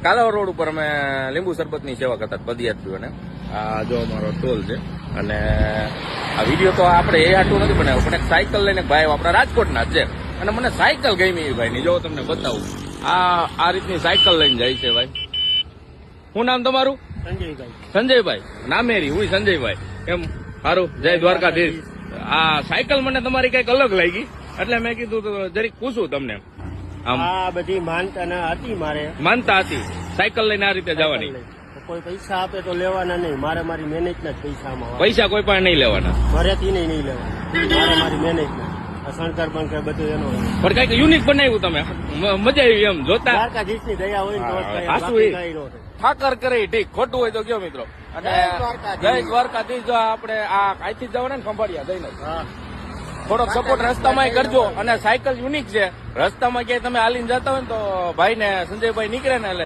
Kalavad road ઉપર અમે લીંબુ શરબતની સેવા કરતા પદયાત્રીઓને. આ જો અમારો ટોલ છે અને આ વિડીયો તો આપણે એ આટલું નથી બનાવ્યું, પણ એક સાયકલ લઈને ભાઈ આપણા રાજકોટના જ છે અને મને સાયકલ ગમી ભાઈની. જો તમને બતાવું, આ રીતની સાયકલ લઈને જાય છે ભાઈ. શું નામ તમારું? સંજયભાઈ. સંજયભાઈ નામેરી, હું સંજયભાઈ. એમ સારું, જય દ્વારકાધીશ. આ સાયકલ મને તમારી કઈક અલગ લાગી એટલે મેં કીધું તો જરીક પૂછું તમને. આમ આ બધી માનતા હતી મારે. માનતા હતી સાયકલ લઈને આ રીતે જવાની. કોઈ પૈસા આપે તો લેવાના નહીં, મારે મારી મહેનત ના જ પૈસા આમાં. પૈસા કોઈ પણ નહીં લેવાના, ઘરેથી નહીં લેવાના, મારે મારી મહેનત ના. શણકાર બંકર બધું એનો. પણ કઈક યુનિક બનાવ્યું તમે, મજા આવી એમ જોતા. દ્વારકાધીશ ની દયા હોય ને તો ઠાકર કરે ઠીક, ખોટું હોય તો કયો મિત્રો. અને જય દ્વારકાધીશ. જો આપણે આ અહીંથી જવાના ને ખંભાળિયા જઈને થોડોક સપોર્ટ રસ્તામાં કરજો. અને સાયકલ યુનિક છે, રસ્તામાં ક્યાંય તમે હાલીને જતા હોય ને તો ભાઈ ને સંજયભાઈ નીકળે ને એટલે